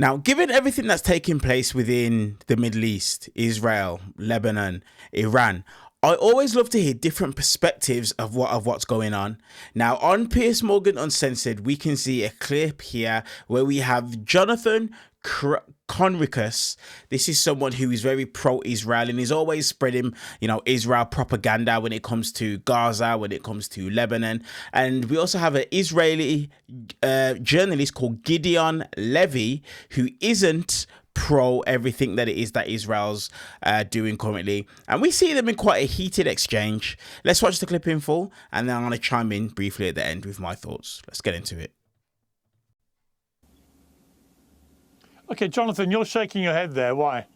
Now, given everything that's taking place within the Middle East, Israel, Lebanon, Iran, I always love to hear different perspectives of what's going on. Now, on Piers Morgan Uncensored, we can see a clip here where we have Jonathan Conrikus. This is someone who is very pro-Israel and is always spreading, Israel propaganda when it comes to Gaza, when it comes to Lebanon. And we also have an Israeli journalist called Gideon Levy, who isn't pro everything that it is that Israel's doing currently. And we see them in quite a heated exchange. Let's watch the clip in full, and then I'm going to chime in briefly at the end with my thoughts. Let's get into it. Okay, Jonathan, you're shaking your head there. Why?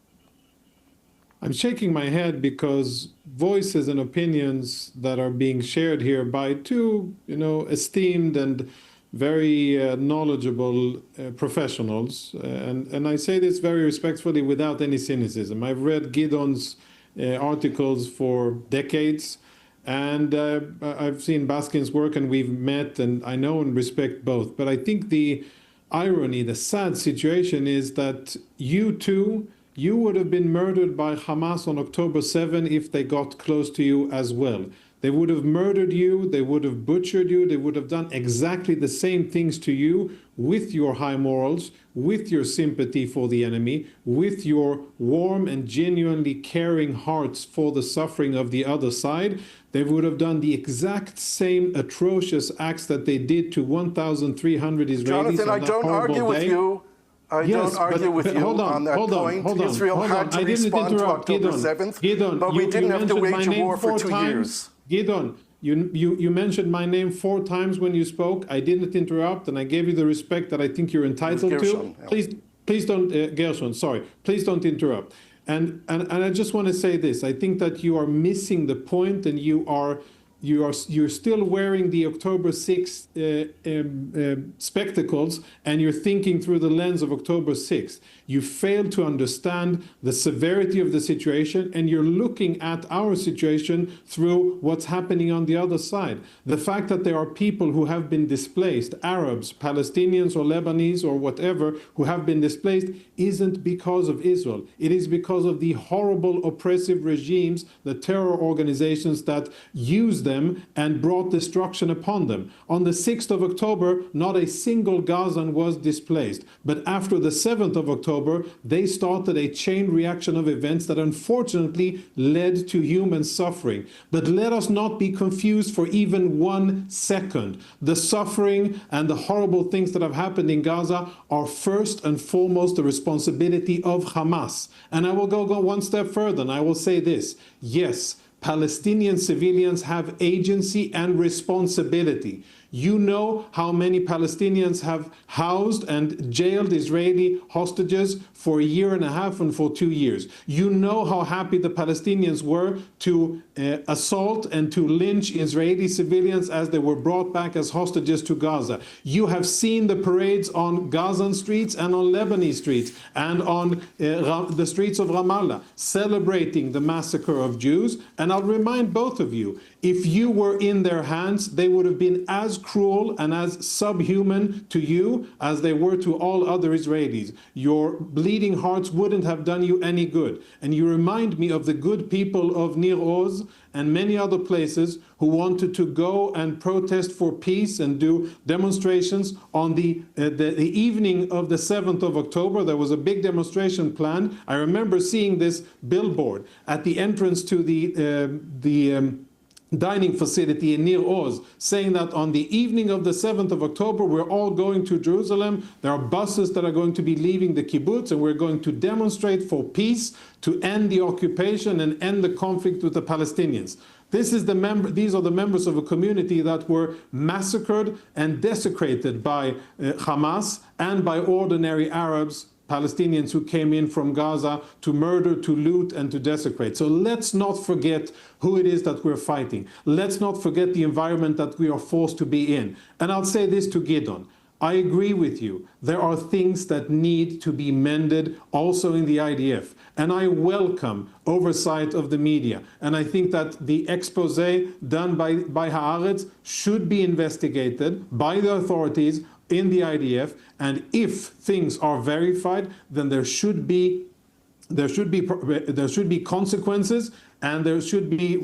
I'm shaking my head because voices and opinions that are being shared here by two, esteemed and very knowledgeable professionals. And I say this very respectfully without any cynicism. I've read Gideon's articles for decades, and I've seen Baskin's work, and we've met, and I know and respect both. But I think the irony, the sad situation is that you would have been murdered by Hamas on October 7 if they got close to you as well. They would have murdered you, they would have butchered you, they would have done exactly the same things to you with your high morals, with your sympathy for the enemy, with your warm and genuinely caring hearts for the suffering of the other side. They would have done the exact same atrocious acts that they did to 1,300 Israelis. Jonathan, I don't argue with you. I don't argue with you on that point. Israel had to respond to October 7th, but we didn't have to wage a war for 2 years. Gideon, you mentioned my name 4 times when you spoke. I didn't interrupt, and I gave you the respect that I think you're entitled to. Please don't, Gershon, sorry. Please don't interrupt. And I just want to say this. I think that you are missing the point, and you're still wearing the October 6th spectacles, and you're thinking through the lens of October 6th. You fail to understand the severity of the situation, and you're looking at our situation through what's happening on the other side. The fact that there are people who have been displaced, Arabs, Palestinians or Lebanese or whatever, who have been displaced, isn't because of Israel. It is because of the horrible oppressive regimes, the terror organizations that use them and brought destruction upon them. On the 6th of October, not a single Gazan was displaced. But after the 7th of October, they started a chain reaction of events that unfortunately led to human suffering. But let us not be confused for even 1 second. The suffering and the horrible things that have happened in Gaza are first and foremost the responsibility of Hamas. And I will go 1 step further, and I will say this. Yes, Palestinian civilians have agency and responsibility. You know how many Palestinians have housed and jailed Israeli hostages for 1.5 years and for 2 years. You know how happy the Palestinians were to assault and to lynch Israeli civilians as they were brought back as hostages to Gaza. You have seen the parades on Gazan streets and on Lebanese streets and on the streets of Ramallah celebrating the massacre of Jews. And I'll remind both of you, if you were in their hands, they would have been as cruel and as subhuman to you as they were to all other Israelis. Your bleeding hearts wouldn't have done you any good. And you remind me of the good people of Nir Oz and many other places who wanted to go and protest for peace and do demonstrations on the evening of the 7th of October. There was a big demonstration planned. I remember seeing this billboard at the entrance to the dining facility in Nir Oz, saying that on the evening of the 7th of October, we're all going to Jerusalem. There are buses that are going to be leaving the kibbutz, and we're going to demonstrate for peace, to end the occupation and end the conflict with the Palestinians. These are the members of a community that were massacred and desecrated by Hamas and by ordinary Arabs, Palestinians who came in from Gaza to murder, to loot, and to desecrate. So let's not forget who it is that we're fighting. Let's not forget the environment that we are forced to be in. And I'll say this to Gideon. I agree with you. There are things that need to be mended also in the IDF. And I welcome oversight of the media. And I think that the expose done by Haaretz should be investigated by the authorities in the IDF, and if things are verified, then there should be consequences, and there should be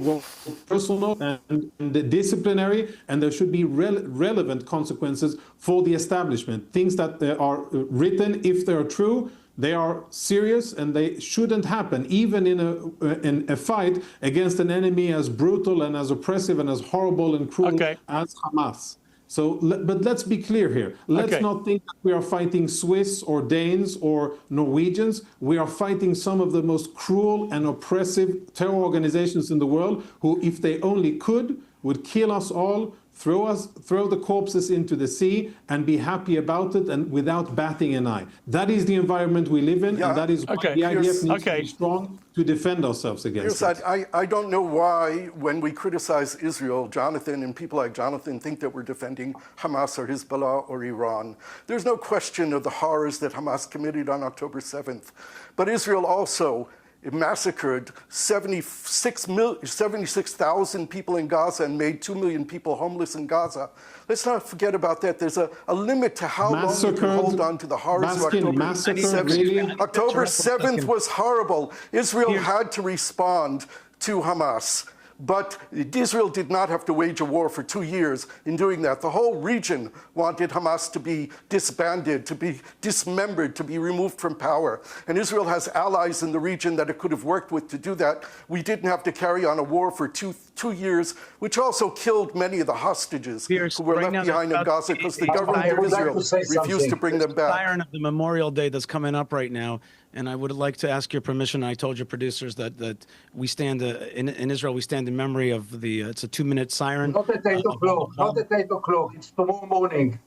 personal and the disciplinary, and there should be relevant consequences for the establishment. Things that are written, if they are true, they are serious and they shouldn't happen, even in a fight against an enemy as brutal and as oppressive and as horrible and cruel as Hamas. So, but let's be clear here. Let's not think that we are fighting Swiss or Danes or Norwegians. We are fighting some of the most cruel and oppressive terror organizations in the world who, if they only could, would kill us all, throw the corpses into the sea, and be happy about it and without batting an eye. That is the environment we live in, and that is why the IDF needs to be strong to defend ourselves against it. I don't know why, when we criticize Israel, Jonathan and people like Jonathan think that we're defending Hamas or Hezbollah or Iran. There's no question of the horrors that Hamas committed on October 7th. But Israel also massacred 76,000 people in Gaza and made 2 million people homeless in Gaza. Let's not forget about that. There's a limit to how long you can hold on to the horrors of October 7th. Really? October 7th was horrible. Israel had to respond to Hamas. But Israel did not have to wage a war for 2 years in doing that. The whole region wanted Hamas to be disbanded, to be dismembered, to be removed from power. And Israel has allies in the region that it could have worked with to do that. We didn't have to carry on a war for two years, which also killed many of the hostages who were left behind in Gaza because the government of Israel refused to bring them back. Siren of the Memorial Day that's coming up right now. And I would like to ask your permission. I told your producers that we stand in Israel. We stand in memory of the. It's a 2-minute siren. Not at 8 o'clock. Not at 8 o'clock. It's tomorrow morning.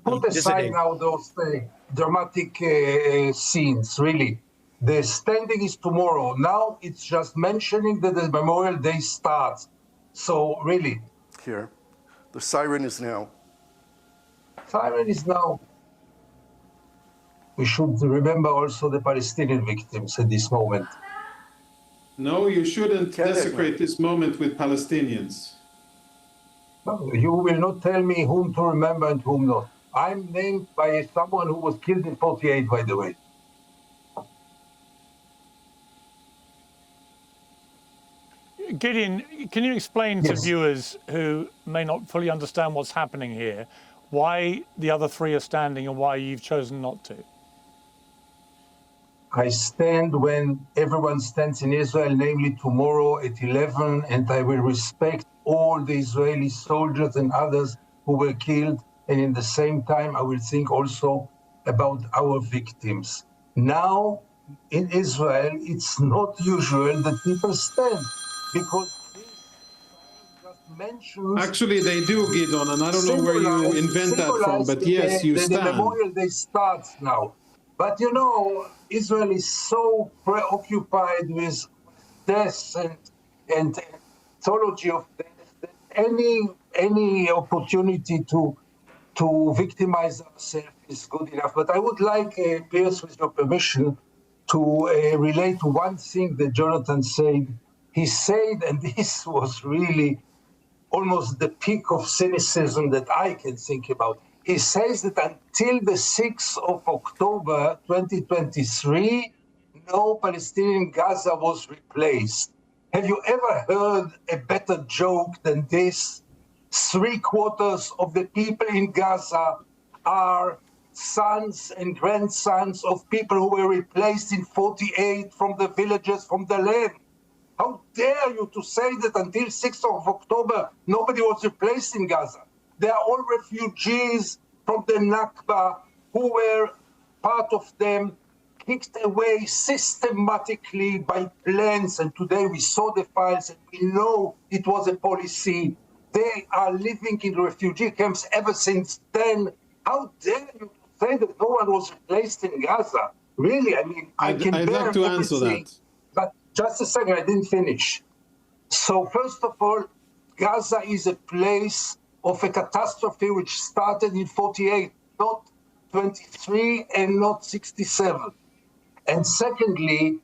Put aside now those dramatic scenes. Really, the standing is tomorrow. Now it's just mentioning that the Memorial Day starts. So really, here, the siren is now. Siren is now. We should remember also the Palestinian victims at this moment. No, you shouldn't desecrate this moment with Palestinians. No, you will not tell me whom to remember and whom not. I'm named by someone who was killed in 48, by the way. Gideon, can you explain to viewers who may not fully understand what's happening here, why the other three are standing and why you've chosen not to? I stand when everyone stands in Israel, namely tomorrow at 11, and I will respect all the Israeli soldiers and others who were killed. And in the same time, I will think also about our victims. Now, in Israel, it's not usual that people stand because this just mentions... Actually, they do, Gideon, and I don't know where you invent that from, but yes, you stand. The Memorial Day starts now. But you know, Israel is so preoccupied with death and theology of death that any opportunity to victimize ourselves is good enough. But I would like, Piers, with your permission, to relate to one thing that Jonathan said. He said, and this was really almost the peak of cynicism that I can think about. He says that until the 6th of October 2023, no Palestinian Gaza was replaced. Have you ever heard a better joke than this? 3/4 of the people in Gaza are sons and grandsons of people who were replaced in 48 from the villages, from the land. How dare you to say that until 6th of October, nobody was replaced in Gaza? They are all refugees from the Nakba who were, part of them, kicked away systematically by planes. And today we saw the files and we know it was a policy. They are living in refugee camps ever since then. How dare you say that no one was replaced in Gaza? Really, I mean, I'd like to answer that. But just a second, I didn't finish. So first of all, Gaza is a place of a catastrophe which started in 48, not 23 and not 67. And secondly,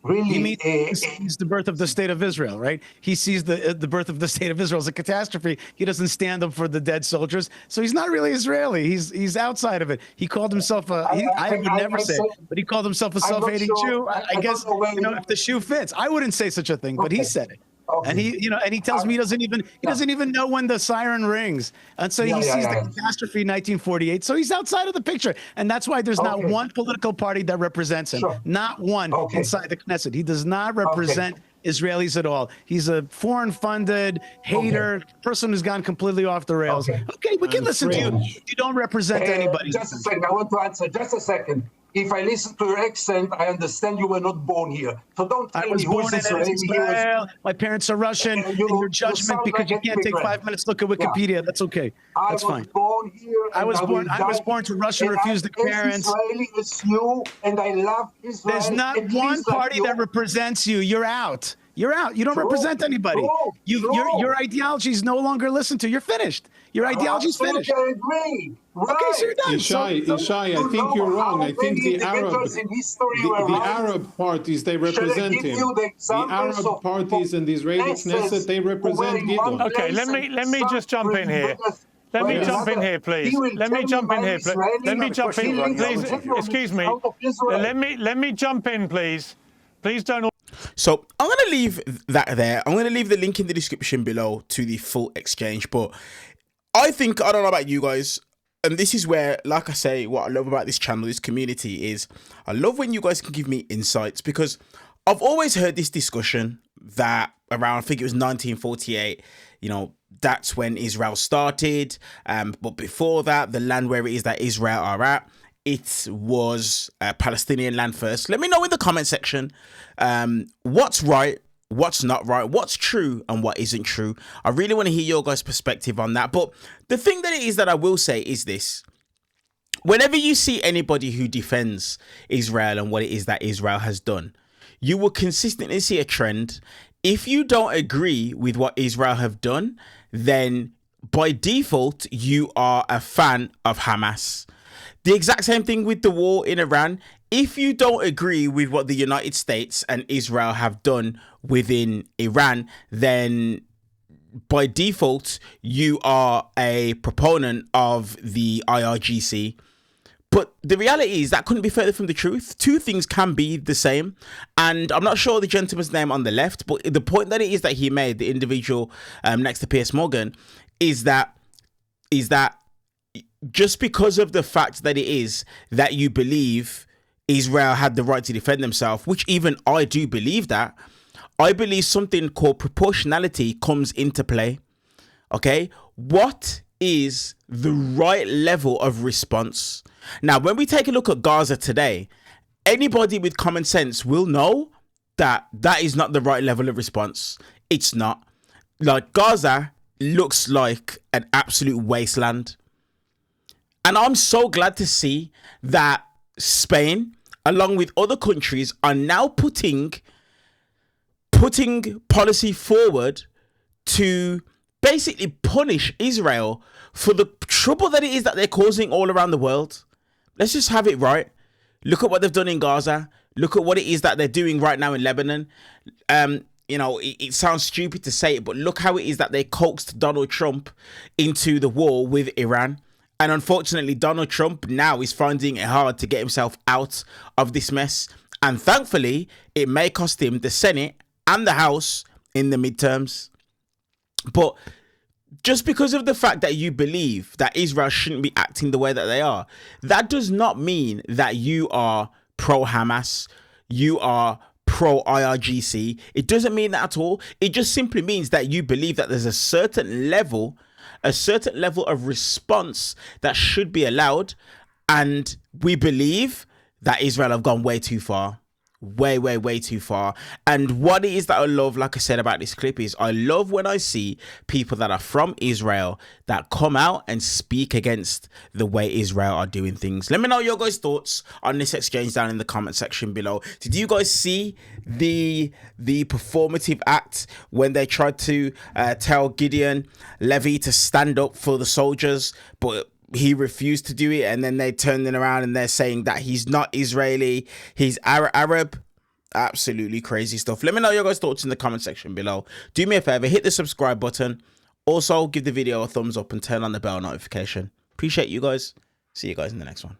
really. He sees the birth of the state of Israel, right? He sees the birth of the state of Israel as a catastrophe. He doesn't stand up for the dead soldiers, so he's not really Israeli. He's outside of it. He called himself I would never say it, but he called himself a self-hating Jew. I guess if the shoe fits, I wouldn't say such a thing, but he said it. Okay. And he tells me he doesn't even know when the siren rings, and so he sees the catastrophe in 1948. So he's outside of the picture, and that's why there's not one political party that represents him, not one inside the Knesset. He does not represent Israelis at all. He's a foreign-funded hater, person who's gone completely off the rails. Okay, we can listen to you. You don't represent anybody. Just a second. I want to answer. Just a second. If I listen to your accent, I understand you were not born here. So don't tell me who is Israel. My parents are Russian. And your judgment, because you can't take 5 minutes to look at Wikipedia. That's okay. That's fine. Born here. I was born to Russian refused parents. Israeli as you, and I love Israel. There's not one party that represents you. You're out. You're out. You don't represent anybody. Your ideology is no longer listened to. You're finished. Your ideology is finished. I agree. Right. Okay, so you're done. Ishai, I think you're wrong. I think the Arab parties, they represent him. The Arab parties and the Israeli Knesset, they represent Gideon. Okay, let me just jump in here. Let me jump in here, please. Let me jump in here, please. Let me jump in, please. Excuse me. Let me jump in, please. Please don't. So I'm going to leave that there. I'm going to leave the link in the description below to the full exchange. But I don't know about you guys, and this is where, like I say, what I love about this channel, this community, is I love when you guys can give me insights, because I've always heard this discussion that around, I think it was 1948, that's when Israel started. But before that, the land where it is that Israel are at, it was Palestinian land first. Let me know in the comment section what's right, what's not right, what's true and what isn't true. I really want to hear your guys' perspective on that. But the thing that it is that I will say is this. Whenever you see anybody who defends Israel and what it is that Israel has done, you will consistently see a trend. If you don't agree with what Israel have done, then by default, you are a fan of Hamas. The exact same thing with the war in Iran. If you don't agree with what the United States and Israel have done within Iran, then by default, you are a proponent of the IRGC. But the reality is that couldn't be further from the truth. Two things can be the same. And I'm not sure the gentleman's name on the left, but the point that it is that he made, the individual next to Piers Morgan, is that just because of the fact that it is that you believe Israel had the right to defend themselves, which even I do believe that, I believe something called proportionality comes into play. Okay? What is the right level of response? Now, when we take a look at Gaza today, anybody with common sense will know that that is not the right level of response. It's not. Like, Gaza looks like an absolute wasteland. And I'm so glad to see that Spain, along with other countries, are now putting policy forward to basically punish Israel for the trouble that it is that they're causing all around the world. Let's just have it right. Look at what they've done in Gaza. Look at what it is that they're doing right now in Lebanon. It sounds stupid to say it, but look how it is that they coaxed Donald Trump into the war with Iran. And unfortunately, Donald Trump now is finding it hard to get himself out of this mess. And thankfully, it may cost him the Senate and the House in the midterms. But just because of the fact that you believe that Israel shouldn't be acting the way that they are, that does not mean that you are pro-Hamas, you are pro-IRGC. It doesn't mean that at all. It just simply means that you believe that there's a certain level of response that should be allowed. And we believe that Israel have gone way too far. Way too far. And what it is that I love, like I said about this clip, is I love when I see people that are from Israel that come out and speak against the way Israel are doing things. Let me know your guys' thoughts on this exchange down in the comment section below. Did you guys see the performative act when they tried to tell Gideon Levy to stand up for the soldiers, but he refused to do it, and then they turned it around and they're saying that he's not Israeli, he's Arab. Absolutely crazy stuff. Let me know your guys' thoughts in the comment section below. Do me a favor, hit the subscribe button. Also, give the video a thumbs up and turn on the bell notification. Appreciate you guys. See you guys in the next one.